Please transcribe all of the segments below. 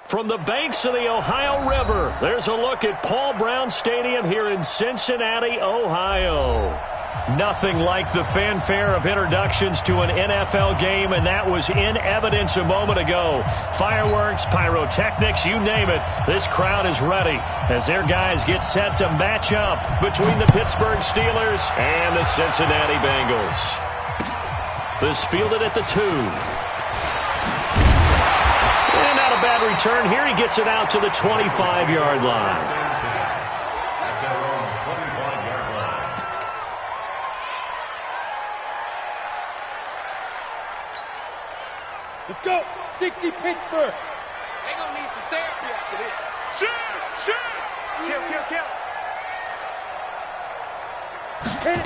From the banks of the Ohio River, there's a look at Paul Brown Stadium here in Cincinnati, Ohio. Nothing like the fanfare of introductions to an NFL game, and that was in evidence a moment ago. Fireworks, pyrotechnics, you name it. This crowd is ready as their guys get set to match up between the Pittsburgh Steelers and the Cincinnati Bengals. This fielded at the 2. And not a bad return here. He gets it out to the 25-yard line. Let's go. 60 Pittsburgh. They gonna need some therapy after this. Shoot! Hit it.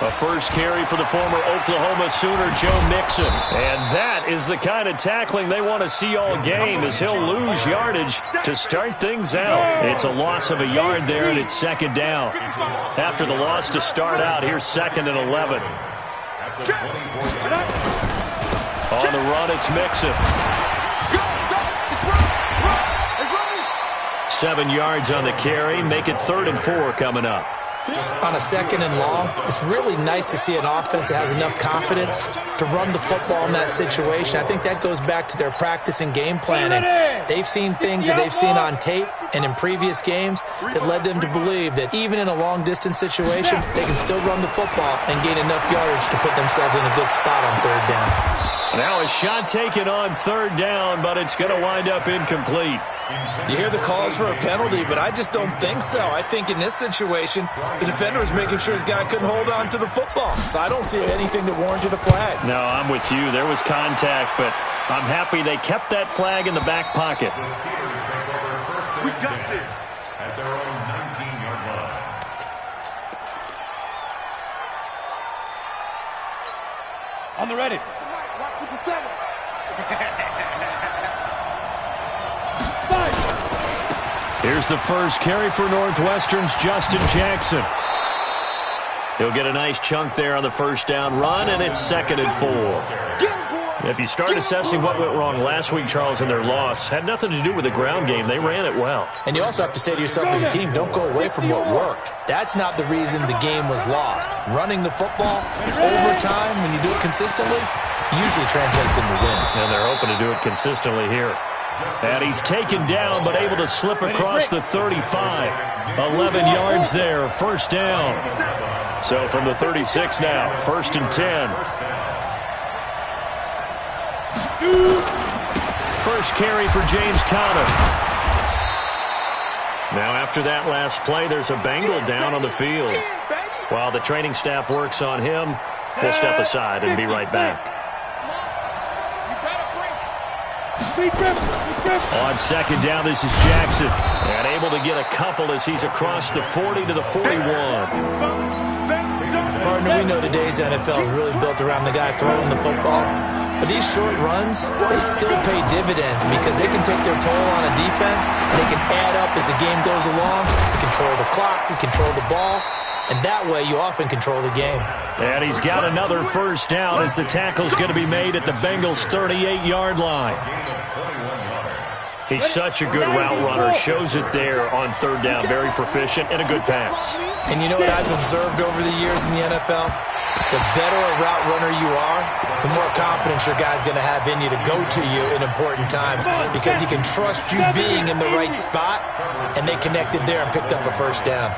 A first carry for the former Oklahoma Sooner, Joe Mixon. And that is the kind of tackling they want to see all game, as he'll lose yardage to start things out. It's a loss of a yard there, and it's second down. After the loss to start out, here's 2nd and 11. On the run, it's Mixon. 7 yards on the carry. Make it 3rd and 4 coming up. On a 2nd and long, it's really nice to see an offense that has enough confidence to run the football in that situation. I think that goes back to their practice and game planning. They've seen things that they've seen on tape and in previous games that led them to believe that even in a long-distance situation, they can still run the football and gain enough yardage to put themselves in a good spot on 3rd down. Now a shot taken on 3rd down, but it's going to wind up incomplete. You hear the calls for a penalty, but I just don't think so. I think in this situation, the defender was making sure his guy couldn't hold on to the football. So I don't see anything that warranted a flag. No, I'm with you. There was contact, but I'm happy they kept that flag in the back pocket. We got this at their own 19-yard line. On the ready. Watch with the 7. Here's the first carry for Northwestern's Justin Jackson. He'll get a nice chunk there on the first down run, and it's 2nd and 4. If you start assessing what went wrong last week, Charles, in their loss, had nothing to do with the ground game. They ran it well. And you also have to say to yourself as a team, don't go away from what worked. That's not the reason the game was lost. Running the football over time, when you do it consistently, usually translates into wins. And they're hoping to do it consistently here. And he's taken down, but able to slip across the 35. 11 yards there, first down. So from the 36 now, 1st and 10. First carry for James Conner. Now after that last play, there's a Bengal down on the field. While the training staff works on him, we'll step aside and be right back. On 2nd down, this is Jackson. And able to get a couple as he's across the 40 to the 41. Partner, we know today's NFL is really built around the guy throwing the football. But these short runs, they still pay dividends because they can take their toll on a defense, and they can add up as the game goes along. You control the clock, you control the ball, and that way you often control the game. And he's got another first down as the tackle's going to be made at the Bengals' 38-yard line. He's such a good route runner. Shows it there on 3rd down. Very proficient and a good pass. And you know what I've observed over the years in the NFL? The better a route runner you are, the more confidence your guy's going to have in you to go to you in important times because he can trust you being in the right spot, and they connected there and picked up a first down.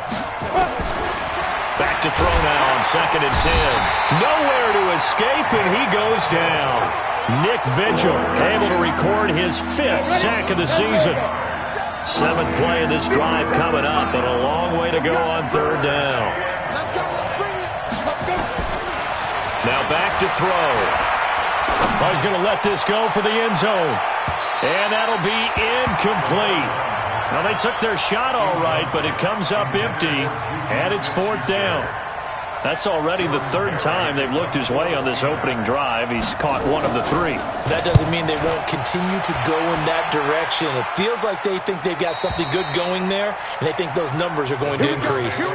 Back to throw now on 2nd and 10. Nowhere to escape, and he goes down. Nick Vigil able to record his 5th sack of the season. 7th play of this drive coming up, but a long way to go on 3rd down. Now back to throw. Oh, he's going to let this go for the end zone. And that'll be incomplete. Now, they took their shot all right, but it comes up empty, and it's 4th down. That's already the third time they've looked his way on this opening drive. He's caught one of the three. That doesn't mean they won't continue to go in that direction. It feels like they think they've got something good going there, and they think those numbers are going to increase.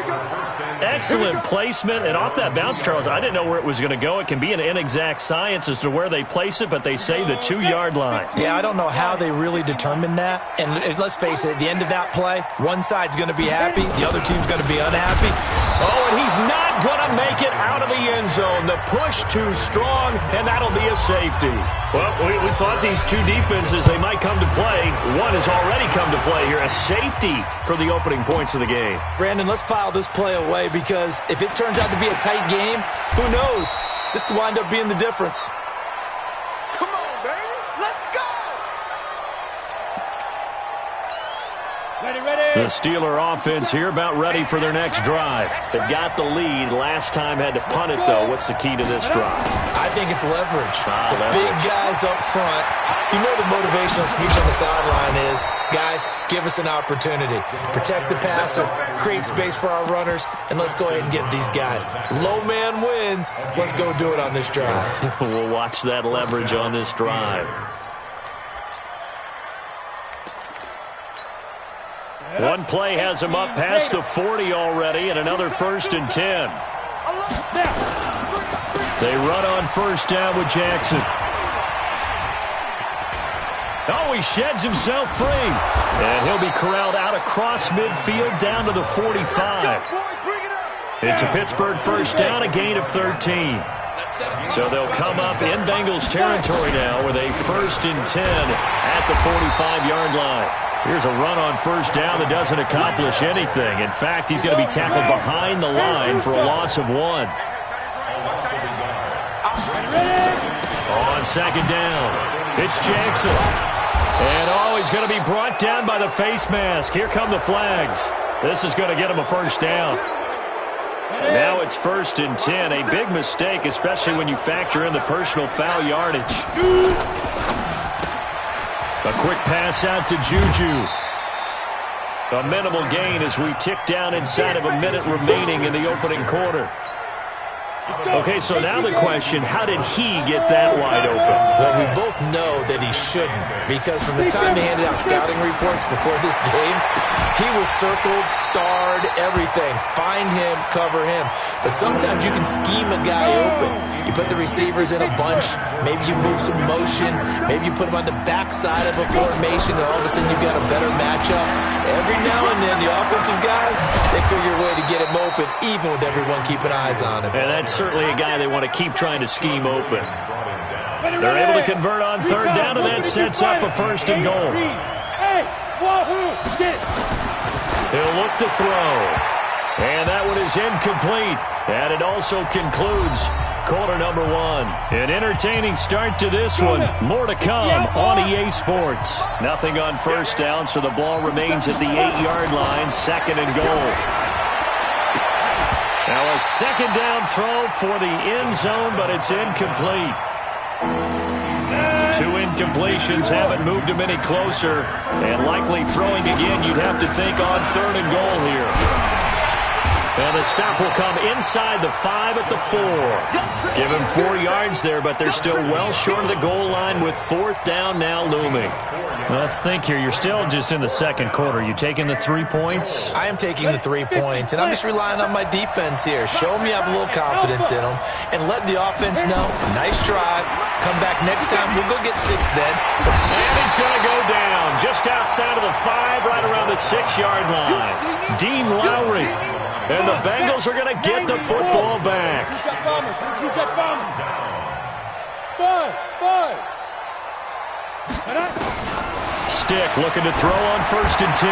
Excellent placement, and off that bounce, Charles, I didn't know where it was going to go. It can be an inexact science as to where they place it, but they say the 2-yard line. Yeah, I don't know how they really determine that. And let's face it, at the end of that play, one side's going to be happy, the other team's going to be unhappy. Oh, and he's not going to make it out of the end zone. The push too strong, and that'll be a safety. Well, we thought these two defenses, they might come to play. One has already come to play here, a safety for the opening points of the game. Brandon, let's file this play away because if it turns out to be a tight game, who knows? This could wind up being the difference. Come on, baby. Let's go. Ready. The Steeler offense here about ready for their next drive. They've got the lead. Last time had to punt it, though. What's the key to this drive? I think it's leverage. The leverage. Big guys up front. You know the motivational speech on the sideline is, guys, give us an opportunity. Protect the passer, create space for our runners, and let's go ahead and get these guys. Low man wins. Let's go do it on this drive. We'll watch that leverage on this drive. One play has him up past the 40 already, and another 1st and 10. They run on 1st down with Jackson. Oh, he sheds himself free. And he'll be corralled out across midfield down to the 45. It's a Pittsburgh 1st down, a gain of 13. So they'll come up in Bengals territory now with a 1st and 10 at the 45-yard line. Here's a run on 1st down that doesn't accomplish anything. In fact, he's going to be tackled behind the line for a loss of 1. On 2nd down, it's Jackson. And, he's going to be brought down by the face mask. Here come the flags. This is going to get him a 1st down. And now it's 1st and 10. A big mistake, especially when you factor in the personal foul yardage. A quick pass out to Juju. A minimal gain as we tick down inside of a minute remaining in the opening quarter. Okay, so now the question, how did he get that wide open? Well, we both know that he shouldn't, because from the time they handed out scouting reports before this game, he was circled, starred, everything. Find him, cover him. But sometimes you can scheme a guy open. You put the receivers in a bunch, maybe you move some motion, maybe you put them on the backside of a formation, and all of a sudden you've got a better matchup. Every now and then, the offensive guys, they figure a way to get him open, even with everyone keeping eyes on him. And that's certainly a guy they want to keep trying to scheme open. They're able to convert on 3rd down, and that sets up a 1st and goal. He'll look to throw. And that one is incomplete. And it also concludes quarter number 1. An entertaining start to this one. More to come on EA Sports. Nothing on 1st down, so the ball remains at the 8-yard line. 2nd and goal. Now a 2nd down throw for the end zone, but it's incomplete. 2 incompletions haven't moved him any closer. And likely throwing again, you'd have to think on 3rd and goal here. And the stop will come inside the 5 at the 4. Give him 4 yards there, but they're still well short of the goal line with 4th down now looming. Let's think here. You're still just in the 2nd quarter. You taking the 3 points? I am taking the 3 points, and I'm just relying on my defense here. Show them you have a little confidence in them, and let the offense know, nice drive. Come back next time. We'll go get 6 then. And he's going to go down just outside of the 5, right around the 6-yard line. Dean Lowry. And the Bengals are going to get the football back. Stick looking to throw on 1st and 10.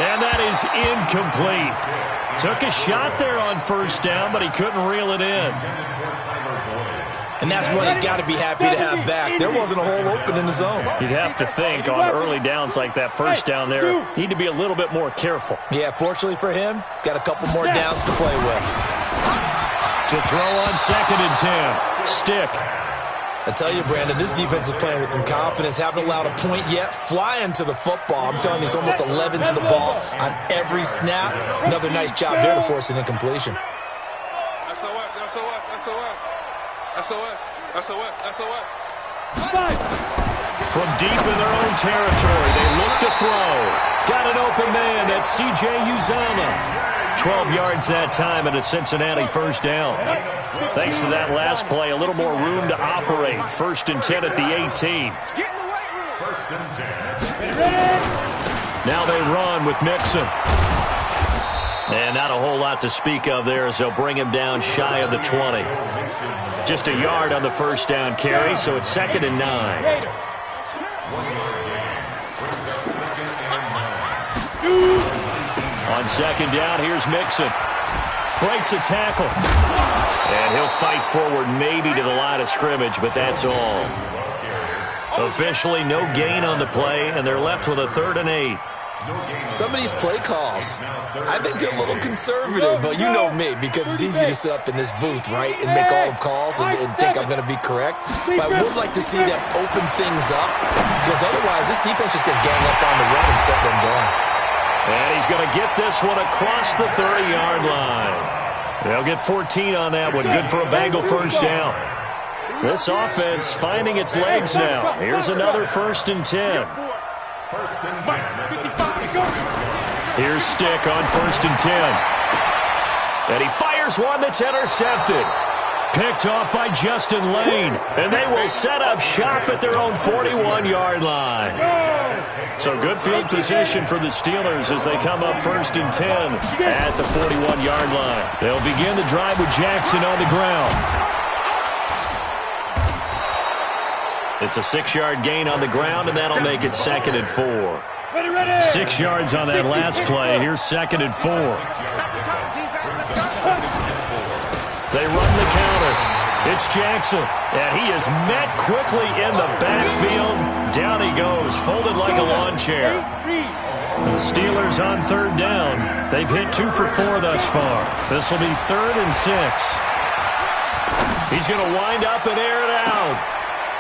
And that is incomplete. Took a shot there on 1st down, but he couldn't reel it in. And that's what he's got to be happy to have back. There wasn't a hole open in the zone. You'd have to think on early downs like that 1st down there, need to be a little bit more careful. Yeah, fortunately for him, got a couple more downs to play with. To throw on 2nd and 10. Stick. I tell you, Brandon, this defense is playing with some confidence. Haven't allowed a point yet. Flying to the football. I'm telling you, it's almost 11 to the ball on every snap. Another nice job there to force an incompletion. From deep in their own territory, they look to throw. Got an open man. That's C.J. Uzomah. 12 yards that time and a Cincinnati first down. Thanks to that last play, a little more room to operate. 1st and 10 at the 18. First and 10. Now they run with Mixon. And not a whole lot to speak of there as they'll bring him down shy of the 20. Just a yard on the first down carry, so it's 2nd and 9. On 2nd down, here's Mixon. Breaks a tackle. And he'll fight forward maybe to the line of scrimmage, but that's all. Officially no gain on the play, and they're left with a 3rd and 8. Some of these play calls, I think they're a little conservative, but you know me, because it's easy to sit up in this booth, right, and make all the calls and think I'm going to be correct. But I would like to see them open things up, because otherwise this defense is going to gang up on the run and set them down. And he's going to get this one across the 30-yard line. They'll get 14 on that one. Good for a Bengal first down. This offense finding its legs now. Here's another 1st and 10. Here's Stick on 1st and 10. And he fires one that's intercepted. Picked off by Justin Lane. And they will set up shop at their own 41-yard line. So good field position for the Steelers as they come up 1st and 10 at the 41-yard line. They'll begin the drive with Jackson on the ground. It's a 6-yard gain on the ground, and that'll make it 2nd and 4. 6 yards on that last play. Here's 2nd and 4. They run the counter. It's Jackson, and he is met quickly in the backfield. Down he goes, folded like a lawn chair. The Steelers on 3rd down. They've hit 2 for 4 thus far. This will be 3rd and 6. He's going to wind up and air it out.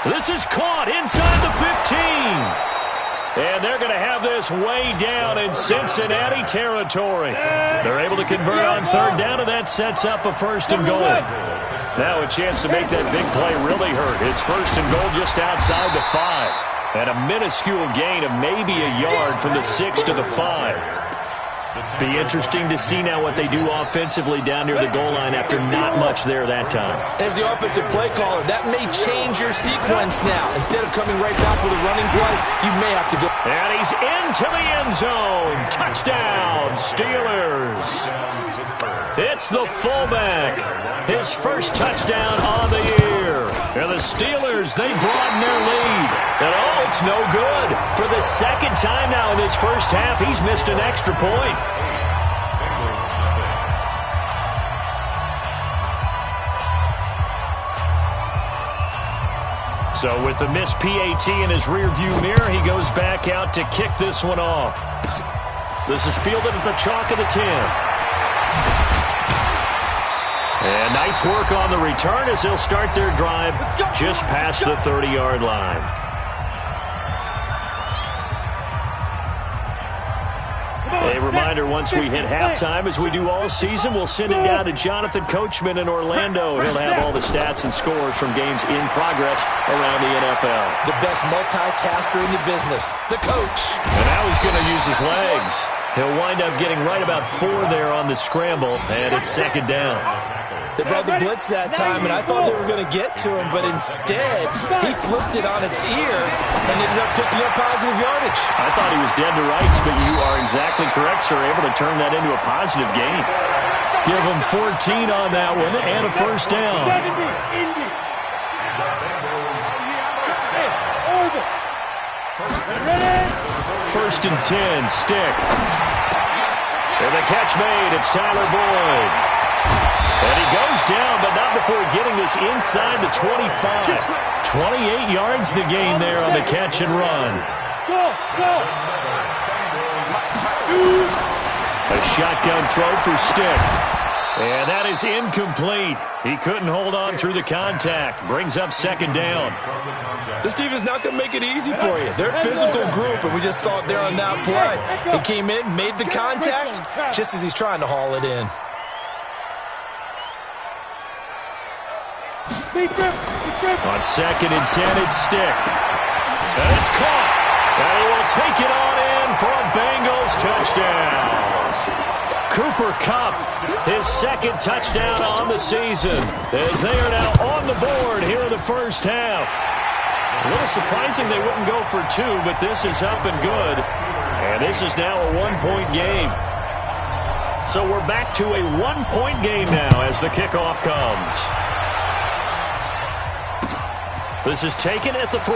This is caught inside the 15. And they're going to have this way down in Cincinnati territory. They're able to convert on 3rd down, and that sets up a 1st and goal. Now a chance to make that big play really hurt. It's 1st and goal just outside the 5. And a minuscule gain of maybe a yard from the 6 to the 5. Be interesting to see now what they do offensively down near the goal line after not much there that time. As the offensive play caller, that may change your sequence now. Instead of coming right back with a running play, you may have to go. And he's into the end zone. Touchdown, Steelers. It's the fullback. His first touchdown on the year. And the Steelers, they broaden their lead. And it's no good. For the 2nd time now in this first half, he's missed an extra point. So with the missed PAT in his rearview mirror, he goes back out to kick this one off. This is fielded at the chalk of the 10. And nice work on the return as they'll start their drive just past the 30-yard line. A reminder, once we hit halftime, as we do all season, we'll send it down to Jonathan Coachman in Orlando. He'll have all the stats and scores from games in progress around the NFL. The best multitasker in the business, the coach. And now he's going to use his legs. He'll wind up getting right about 4 there on the scramble, and it's 2nd down. They brought the blitz that time, and I thought they were going to get to him, but instead, he flipped it on its ear and ended up picking up positive yardage. I thought he was dead to rights, but you are exactly correct, sir. Able to turn that into a positive gain. Give him 14 on that one and a first down. 1st and 10, Stick. And the catch made. It's Tyler Boyd. And he goes down, but not before getting this inside the 25. 28 yards the gain there on the catch and run. A shotgun throw for Stick. And that is incomplete. He couldn't hold on through the contact. Brings up 2nd down. This team is not going to make it easy for you. They're a physical group, and we just saw it there on that play. He came in, made the contact, just as he's trying to haul it in. On 2nd and 10, it's Stick. And it's caught. And he will take it on in for a Bengals touchdown. Cooper Kupp, his 2nd touchdown on the season, as they are now on the board here in the first half. A little surprising they wouldn't go for 2, but this is up and good. And this is now a 1-point game. So we're back to a 1-point game now as the kickoff comes. This is taken at the 3.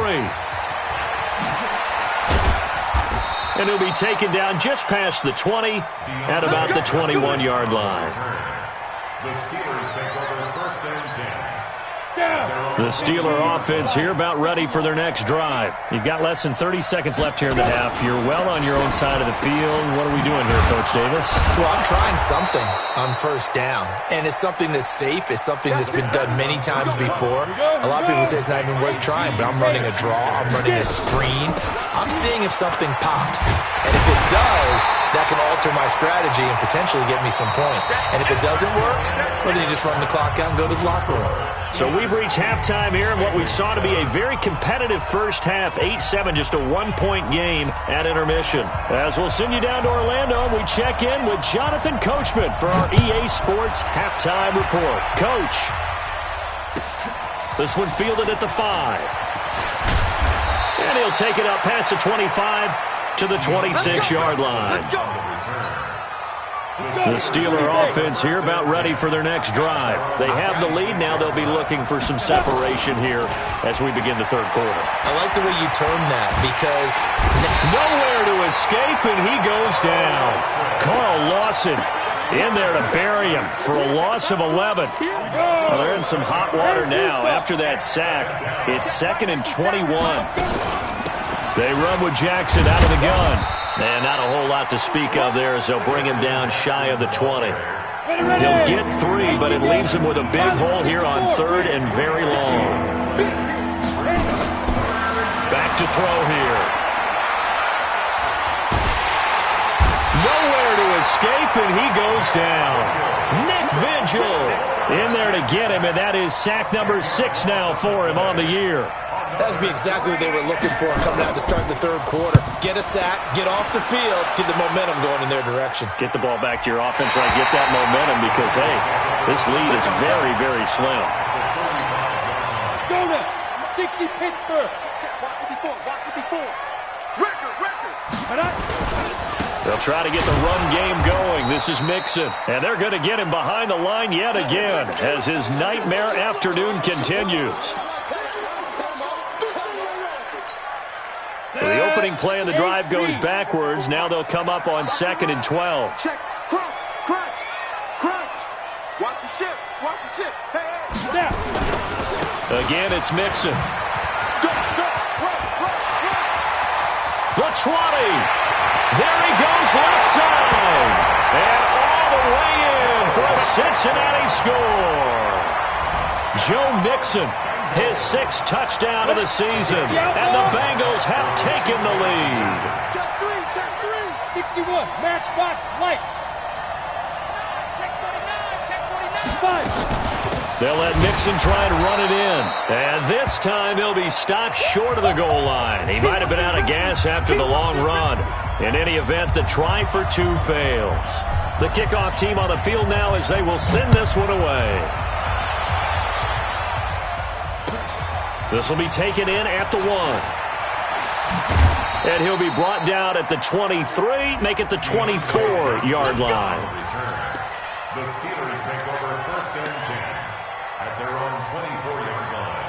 And he'll be taken down just past the 20 at about the 21-yard line. The Steelers take over 1st and 10. The Steeler offense here about ready for their next drive. You've got less than 30 seconds left here in the half. You're well on your own side of the field. What are we doing here, Coach Davis? Well, I'm trying something on 1st down, and it's something that's safe. It's something that's been done many times before. A lot of people say it's not even worth trying, but I'm running a draw. I'm running a screen. I'm seeing if something pops, and if it does, that can alter my strategy and potentially get me some points. And if it doesn't work, well, then you just run the clock out and go to the locker room. So we've reached halftime here in what we saw to be a very competitive first half, 8-7, just a 1-point game at intermission. As we'll send you down to Orlando, we check in with Jonathan Coachman for our EA Sports Halftime Report. Coach, this one fielded at the 5. And he'll take it up past the 25 to the 26-yard line. The Steeler offense here about ready for their next drive. They have the lead. Now they'll be looking for some separation here as we begin the 3rd quarter. I like the way you term that because nowhere to escape, and he goes down. Carl Lawson in there to bury him for a loss of 11. Well, they're in some hot water now. After that sack, it's 2nd and 21. They run with Jackson out of the gun. And not a whole lot to speak of there as they'll bring him down shy of the 20. He'll get 3, but it leaves him with a big hole here on 3rd and very long. Back to throw here. Nowhere to escape, and he goes down. Nick Vigil in there to get him, and that is sack number 6 now for him on the year. That would be exactly what they were looking for coming out to start the 3rd quarter. Get a sack, get off the field, get the momentum going in their direction. Get the ball back to your offense, right? Get that momentum because, hey, this lead is very, very slim. Go to 60 Pittsburgh. Watch 54. Record. They'll try to get the run game going. This is Mixon. And they're going to get him behind the line yet again as his nightmare afternoon continues. So the opening play of the drive goes backwards. Now they'll come up on 2nd and 12. Check. Crunch. Watch the ship. Hey. Again, it's Mixon. Go. The 20. There he goes left side. And all the way in for a Cincinnati score. Joe Mixon. His 6th touchdown of the season, and the Bengals have taken the lead. Check 3. 61, matchbox, lights. Check 49. They'll let Mixon try and run it in. And this time he'll be stopped short of the goal line. He might have been out of gas after the long run. In any event, the try for 2 fails. The kickoff team on the field now as they will send this one away. This will be taken in at the 1. And he'll be brought down at the 23, make it the 24-yard line. The Steelers take over 1st and 10 at their own 24-yard line.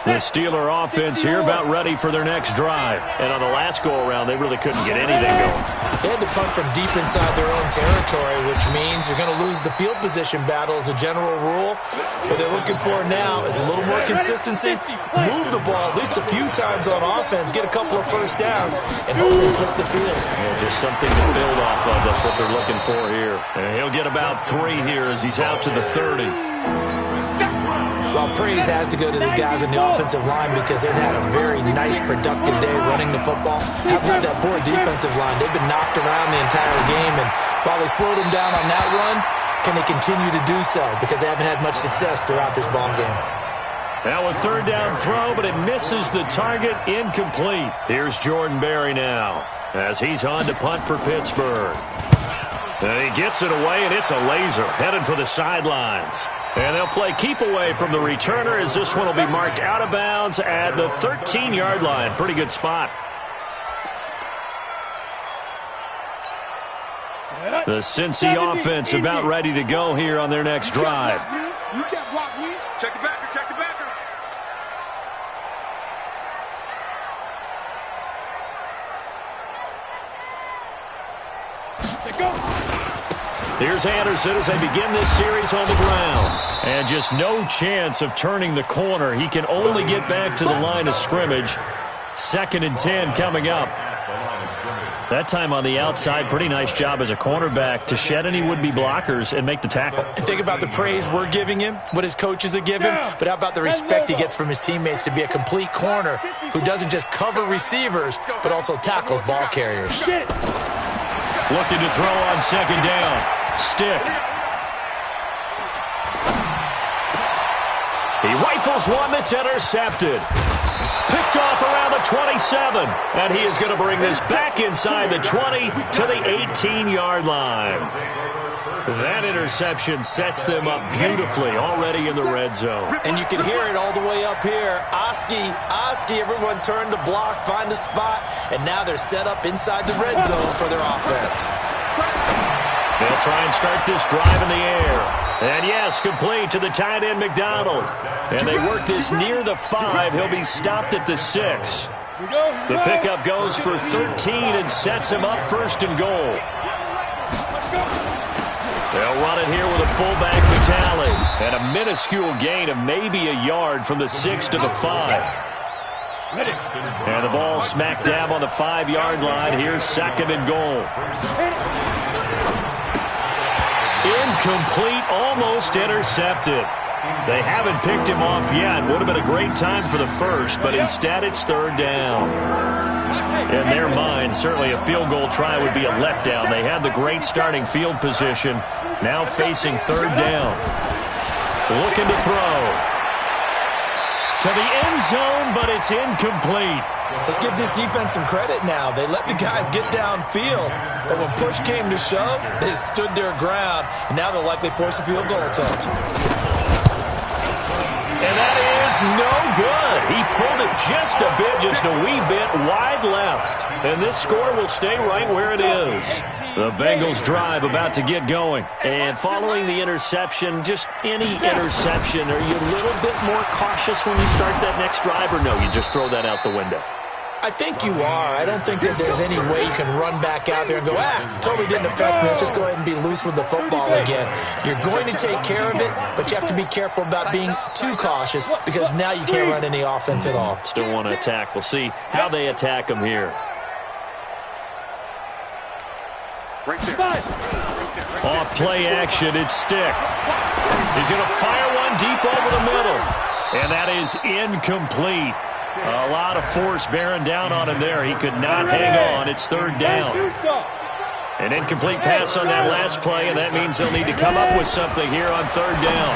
The Steeler offense here about ready for their next drive. And on the last go-around, they really couldn't get anything going. They had to punt from deep inside their own territory, which means you're going to lose the field position battle as a general rule. What they're looking for now is a little more consistency, move the ball at least a few times on offense, get a couple of 1st downs, and hopefully flip the field. Yeah, just something to build off of. That's what they're looking for here. And he'll get about 3 here as he's out to the 30. Well, praise has to go to the guys in the offensive line because they've had a very nice, productive day running the football. How about that poor defensive line? They've been knocked around the entire game, and while they slowed them down on that run, Can they continue to do so? Because they haven't had much success throughout this ball game. Now a third down throw, but it misses the target, incomplete. Here's Jordan Berry now as he's on to punt for Pittsburgh. And he gets it away, and it's a laser headed for the sidelines. And they'll play keep away from the returner as this one will be marked out of bounds at the 13-yard line. Pretty good spot. The Cincy offense about ready to go here on their next drive. You can't block me. Check the backer, check the backer. Here's Anderson as they begin this series on the ground. And just no chance of turning the corner. He can only get back to the line of scrimmage. 2nd and 10 coming up. That time on the outside, pretty nice job as a cornerback to shed any would-be blockers and make the tackle. And think about the praise we're giving him, what his coaches are giving, but how about the respect he gets from his teammates to be a complete corner who doesn't just cover receivers, but also tackles ball carriers. Looking to throw on 2nd down. Stick. He rifles one that's intercepted. Picked off around the 27. And he is going to bring this back inside the 20 to the 18-yard line. That interception sets them up beautifully already in the red zone. And you can hear it all the way up here. Oski, everyone turned to block, find a spot, and now they're set up inside the red zone for their offense. They'll try and start this drive in the air. And yes, complete to the tight end McDonald. And they work this near the 5. He'll be stopped at the 6. The pickup goes for 13 and sets him up 1st and goal. They'll run it here with a fullback Vitale. And a minuscule gain of maybe a yard from the 6 to the 5. And the ball smack dab on the 5-yard line. Here's 2nd and goal. Incomplete, almost intercepted. They haven't picked him off yet. Would have been a great time for the first, but instead it's 3rd down. In their mind, certainly a field goal try would be a letdown. They had the great starting field position, now facing 3rd down. Looking to throw. To the end zone, but it's incomplete. Let's give this defense some credit now. They let the guys get downfield, but when push came to shove, they stood their ground, and now they'll likely force a field goal attempt. And that is no good. He pulled it just a bit, just a wee bit wide left. And this score will stay right where it is. The Bengals drive about to get going. And following the interception, just any interception, are you a little bit more cautious when you start that next drive, or no, you just throw that out the window? I think you are. I don't think that there's any way you can run back out there and go, totally didn't affect me. Let's just go ahead and be loose with the football again. You're going to take care of it, but you have to be careful about being too cautious because now you can't run any offense at all. Still want to attack. We'll see how they attack him here. Off play action, it's Stick. He's going to fire one deep over the middle. And that is incomplete. A lot of force bearing down on him there. He could not hang on. It's 3rd down. An incomplete pass on that last play, and that means they'll need to come up with something here on 3rd down.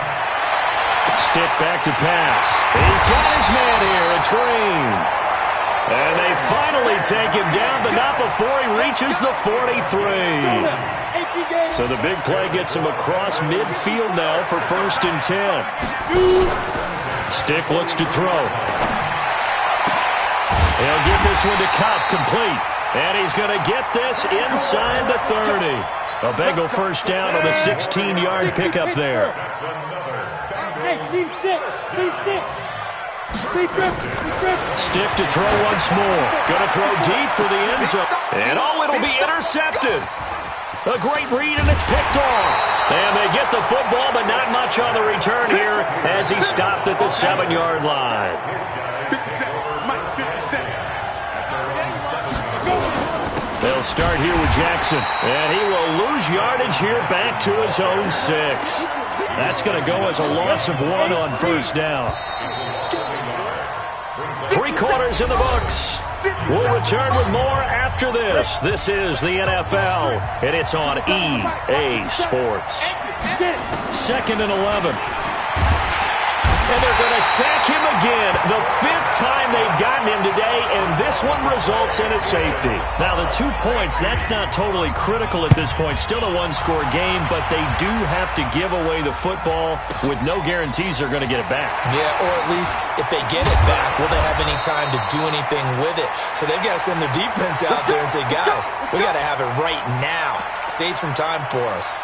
Stick back to pass. He's got his man here. It's Green. And they finally take him down, but not before he reaches the 43. So the big play gets him across midfield now for 1st and 10. Stick looks to throw. He'll get this one to Cup, complete. And he's going to get this inside the 30. A Bengal 1st down on the 16-yard pickup there. Hey, team 6. Stick to throw once more. Going to throw deep for the end zone. And it'll be intercepted. A great read, and it's picked off. And they get the football, but not much on the return here as he stopped at the 7-yard line. 57. Mike, 57. They'll start here with Jackson, and he will lose yardage here back to his own 6. That's going to go as a loss of 1 on 1st down. 3 quarters in the books. We'll return with more after this. This is the NFL, and it's on EA Sports. 2nd and 11. And they're going to sack him again. The 5th time they've gotten him today, and this one results in a safety. Now, the 2 points, that's not totally critical at this point. Still a one-score game, but they do have to give away the football with no guarantees they're going to get it back. Yeah, or at least if they get it back, will they have any time to do anything with it? So they've got to send their defense out there and say, guys, we got to have it right now. Save some time for us.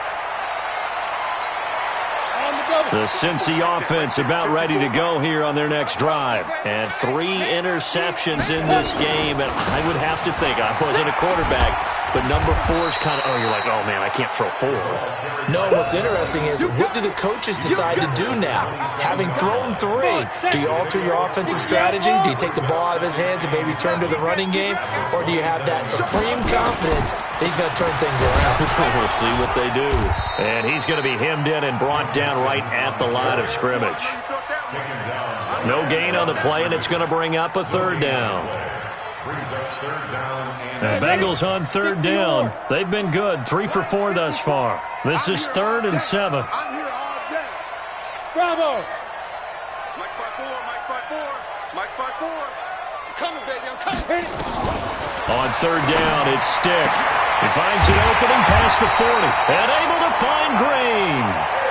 The Cincy offense about ready to go here on their next drive. And 3 interceptions in this game. And I would have to think, I wasn't a quarterback, but number 4 is kind of, you're like, oh, man, I can't throw 4. No, what's interesting is what do the coaches decide to do now? Having thrown 3, do you alter your offensive strategy? Do you take the ball out of his hands and maybe turn to the running game? Or do you have that supreme confidence that he's going to turn things around? We'll see what they do. And he's going to be hemmed in and brought down right at the line of scrimmage. No gain on the play, and it's going to bring up a 3rd down. The Bengals on 3rd down. They've been good, 3 for 4 thus far. This is 3rd and 7. I'm here all day. Bravo. Mike 5-4, Mike 5-4, Mike 5-4. I'm coming, baby, I'm coming. On 3rd down, it's Stick. He finds an opening past the 40 and able to find Green.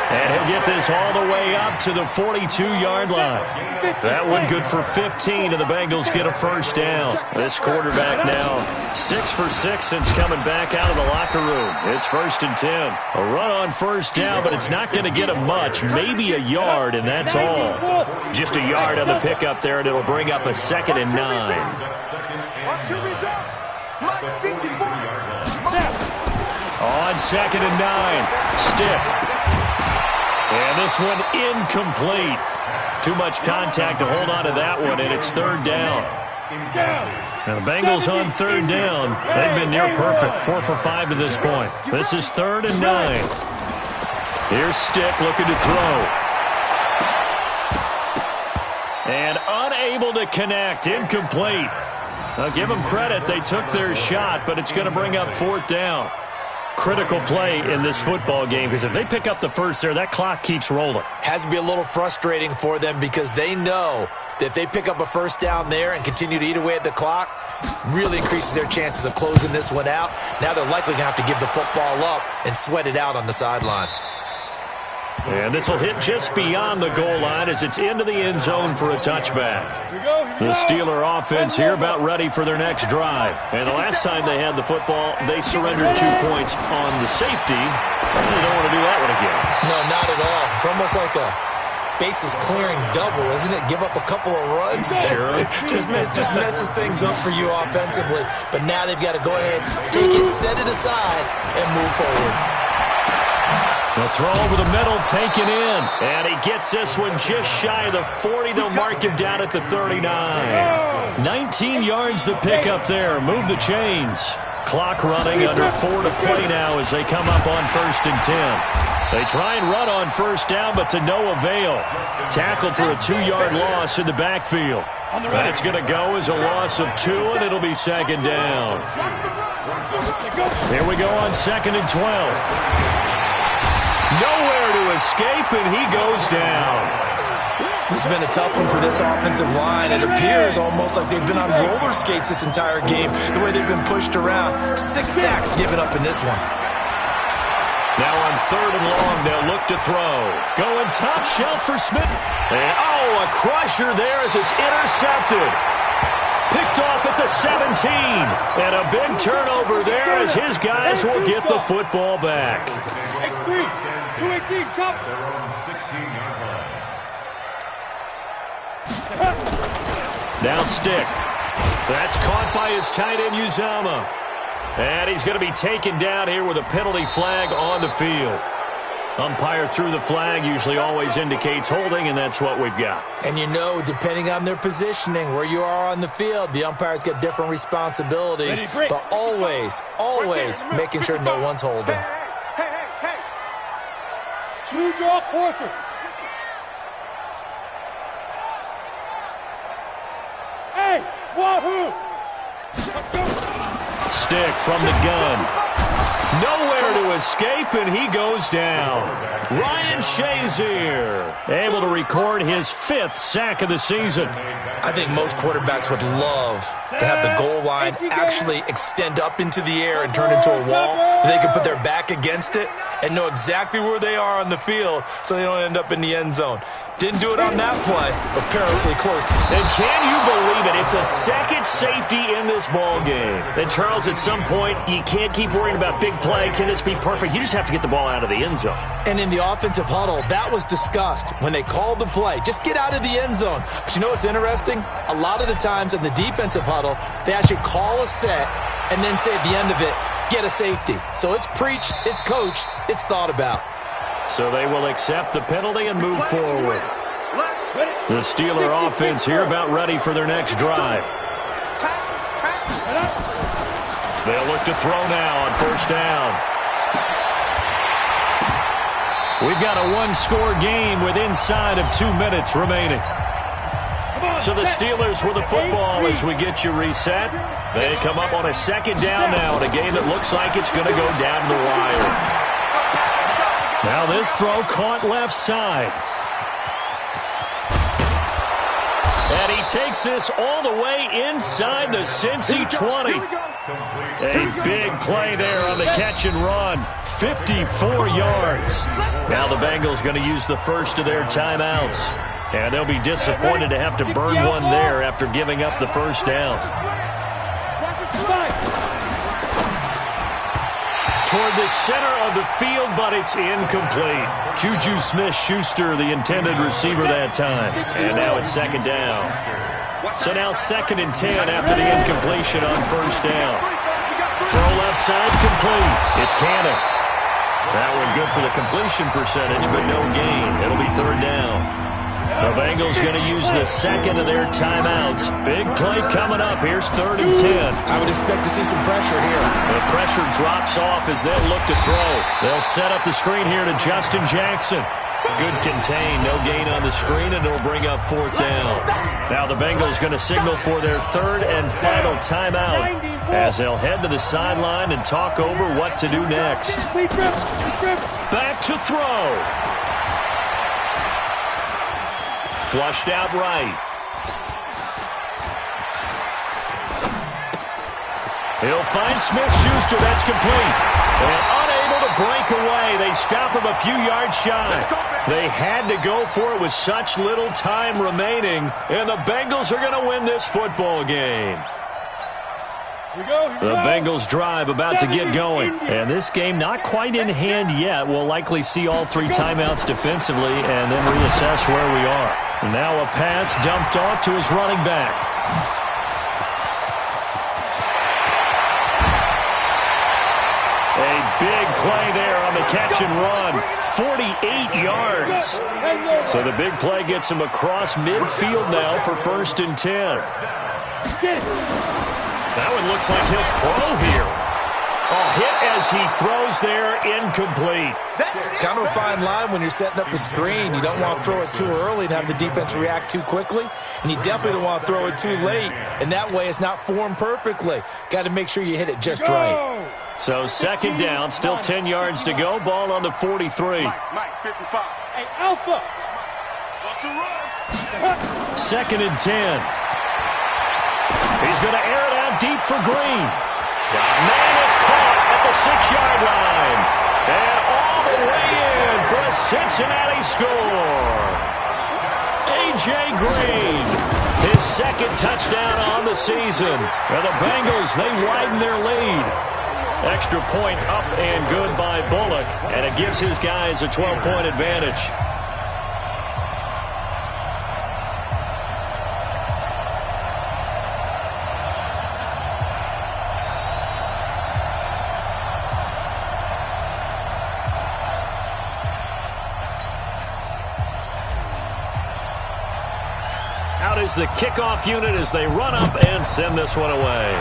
And he'll get this all the way up to the 42-yard line. That one good for 15, and the Bengals get a 1st down. This quarterback now 6 for 6 since coming back out of the locker room. It's 1st and 10. A run on 1st down, but it's not going to get him much. Maybe a yard, and that's all. Just a yard on the pickup there, and it'll bring up a 2nd and 9. On 2nd and 9, Stick. And this one incomplete. Too much contact to hold on to that one, and it's 3rd down. Now the Bengals on 3rd down. They've been near perfect, 4 for 5 to this point. This is 3rd and 9. Here's Stick looking to throw. And unable to connect, incomplete. Now give them credit, they took their shot, but it's going to bring up 4th down. Critical play in this football game, because if they pick up the 1st there, that clock keeps rolling. Has to be a little frustrating for them because they know that if they pick up a 1st down there and continue to eat away at the clock, really increases their chances of closing this one out. Now they're likely going to have to give the football up and sweat it out on the sideline. And this will hit just beyond the goal line as it's into the end zone for a touchback. The Steeler offense here about ready for their next drive. And the last time they had the football, they surrendered 2 points on the safety. They don't want to do that one again. No, not at all. It's almost like a bases clearing double, isn't it? Give up a couple of runs. Sure. just messes things up for you offensively. But now they've got to go ahead, take it, set it aside, and move forward. The throw over the middle, taken in. And he gets this one just shy of the 40. They'll mark him down at the 39. 19 yards the pick up there. Move the chains. Clock running, under 4 to play now as they come up on 1st and 10. They try and run on 1st down, but to no avail. Tackled for a 2-yard loss in the backfield. That's going to go as a loss of 2, and it'll be 2nd down. Here we go on 2nd and 12. Nowhere to escape, and he goes down. This has been a tough one for this offensive line. It appears almost like they've been on roller skates this entire game, the way they've been pushed around. 6 sacks given up in this one. Now on 3rd and long, they'll look to throw. Going top shelf for Smith. And, a crusher there as it's intercepted. Picked off at the 17. And a big turnover there as his guys will get the football back. X3, 218, chop. Their own 16-yard line. Now Stick. That's caught by his tight end, Uzama. And he's going to be taken down here with a penalty flag on the field. Umpire threw the flag, usually always indicates holding, and that's what we've got. And you know, depending on their positioning, where you are on the field, the umpire's got different responsibilities. But always making sure no one's holding. Hey. True draw quarters. Hey, wahoo! Stick from the gun. Nowhere to escape, and he goes down. Ryan Shazier able to record his 5th sack of the season. I think most quarterbacks would love to have the goal line actually extend up into the air and turn into a wall. They can put their back against it and know exactly where they are on the field so they don't end up in the end zone. Didn't do it on that play, but perilously close. And can you believe it? It's a second safety in this ball game. And Charles, at some point, you can't keep worrying about big play. Can this be perfect? You just have to get the ball out of the end zone. And in the offensive huddle, that was discussed when they called the play. Just get out of the end zone. But you know what's interesting? A lot of the times in the defensive huddle, they actually call a set and then say at the end of it, get a safety. So it's preached, it's coached, it's thought about. So they will accept the penalty and move forward. The Steeler offense here about ready for their next drive. They'll look to throw now on first down. We've got a one-score game with inside of 2 minutes remaining. So the Steelers with the football as we get you reset. They come up on a second down now in a game that looks like it's going to go down the wire. Now this throw caught left side. And he takes this all the way inside the Cincy 20. A big play there on the catch and run. 54 yards. Now the Bengals going to use the first of their timeouts. And they'll be disappointed to have to burn one there after giving up the first down. Toward the center of the field, but it's incomplete. Juju Smith-Schuster, the intended receiver that time. And now it's second down. So now 2nd and 10 after the incompletion on first down. Throw left side complete. It's Cannon. That one good for the completion percentage, but no gain. It'll be 3rd down. The Bengals going to use the second of their timeouts. Big play coming up. Here's 3rd and 10. I would expect to see some pressure here. The pressure drops off as they'll look to throw. They'll set up the screen here to Justin Jackson. Good contain. No gain on the screen, and it'll bring up 4th down. Now the Bengals going to signal for their 3rd and final timeout as they'll head to the sideline and talk over what to do next. Back to throw. Flushed out right. He'll find Smith-Schuster. That's complete. And unable to break away. They stop him a few yards shy. They had to go for it with such little time remaining. And the Bengals are going to win this football game. The Bengals drive about to get going. And this game not quite in hand yet. We'll likely see all 3 timeouts defensively and then reassess where we are. Now a pass dumped off to his running back. A big play there on the catch and run. 48 yards. So the big play gets him across midfield now for 1st and 10. That one looks like he'll throw here. Oh, hit as he throws there, incomplete. Kind of a fine line when you're setting up the screen. You don't want to throw it too early and have the defense react too quickly. And you definitely don't want to throw it too late. And that way it's not formed perfectly. Got to make sure you hit it just right. So 2nd down, still 10 yards to go. Ball on the 43. Mike, 55. Hey, Alpha. 2nd and 10. He's going to air it out deep for Green. Man, it's caught at the 6-yard line. And all the way in for a Cincinnati score. A.J. Green, his 2nd touchdown on the season. And the Bengals, they widen their lead. Extra point up and good by Bullock. And it gives his guys a 12-point advantage. Out is the kickoff unit as they run up and send this one away.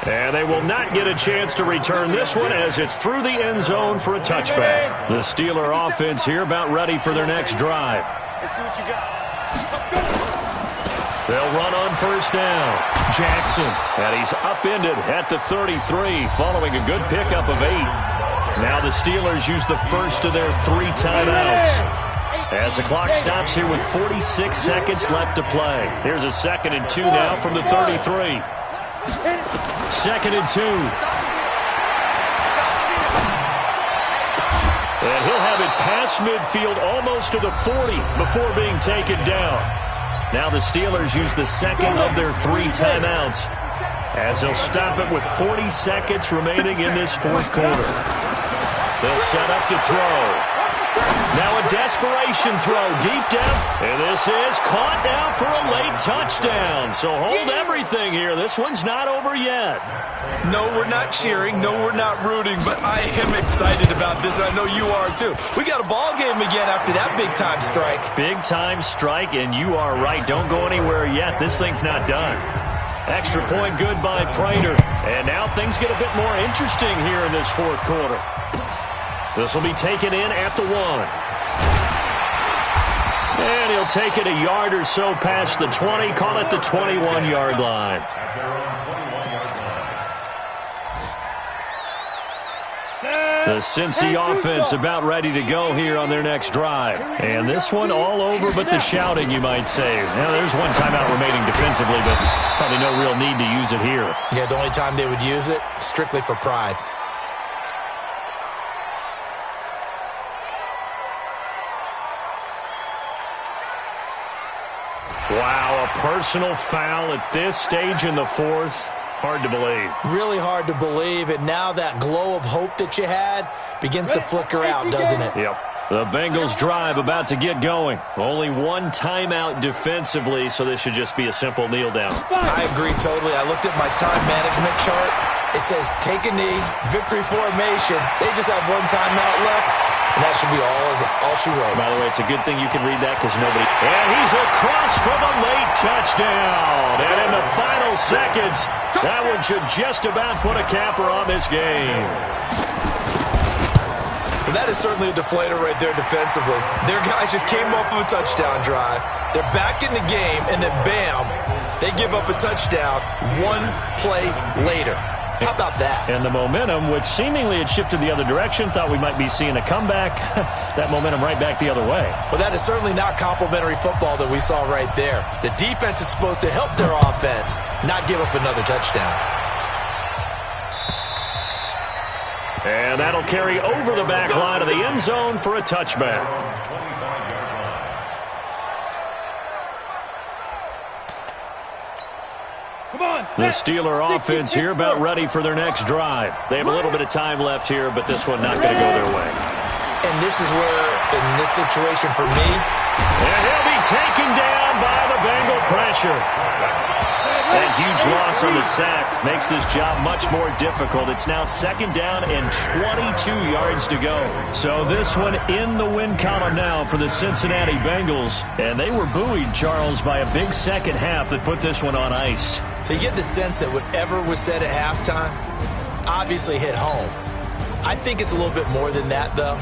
And they will not get a chance to return this one as it's through the end zone for a touchback. The Steeler offense here about ready for their next drive. Let's see what you got. They'll run on first down. Jackson, and he's upended at the 33 following a good pickup of 8. Now the Steelers use the first of their 3 timeouts. As the clock stops here with 46 seconds left to play. Here's a 2nd and 2 now from the 33. 2nd and 2. And he'll have it past midfield almost to the 40 before being taken down. Now the Steelers use the second of their 3 timeouts as they'll stop it with 40 seconds remaining in this fourth quarter. They'll set up to throw. Now a desperation throw deep down. And this is caught now for a late touchdown. So hold everything here. This one's not over yet. No, we're not cheering. No, we're not rooting. But I am excited about this. I know you are too. We got a ball game again after that big-time strike. Big-time strike, and you are right. Don't go anywhere yet. This thing's not done. Extra point good by Prater. And now things get a bit more interesting here in this fourth quarter. This will be taken in at the 1. And he'll take it a yard or so past the 20. Call it the 21-yard line. The Cincy offense about ready to go here on their next drive. And this one all over but the shouting, you might say. Now, there's one timeout remaining defensively, but probably no real need to use it here. Yeah, the only time they would use it, strictly for pride. Wow, a personal foul at this stage in the fourth. Hard to believe. Really hard to believe, and now that glow of hope that you had begins to flicker out, doesn't it? Yep. The Bengals drive about to get going. Only 1 timeout defensively, so this should just be a simple kneel down. I agree totally. I looked at my time management chart. It says take a knee, victory formation. They just have 1 timeout left. And that should be all she wrote. By the way, it's a good thing you can read that because nobody... And he's across from a late touchdown. And in the final seconds, that one should just about put a capper on this game. Well, that is certainly a deflator right there defensively. Their guys just came off of a touchdown drive. They're back in the game, and then bam, they give up a touchdown 1 play later. How about that? And the momentum, which seemingly had shifted the other direction, thought we might be seeing a comeback. That momentum right back the other way. Well, that is certainly not complimentary football that we saw right there. The defense is supposed to help their offense, not give up another touchdown. And that'll carry over the back line of the end zone for a touchback. The Steeler offense here about ready for their next drive. They have a little bit of time left here, but this one not going to go their way. And this is where, in this situation for me... And he'll be taken down by the Bengal pressure. That huge loss on the sack makes this job much more difficult. It's now 2nd down and 22 yards to go. So this one in the win column now for the Cincinnati Bengals. And they were buoyed, Charles, by a big second half that put this one on ice. So you get the sense that whatever was said at halftime obviously hit home. I think it's a little bit more than that, though.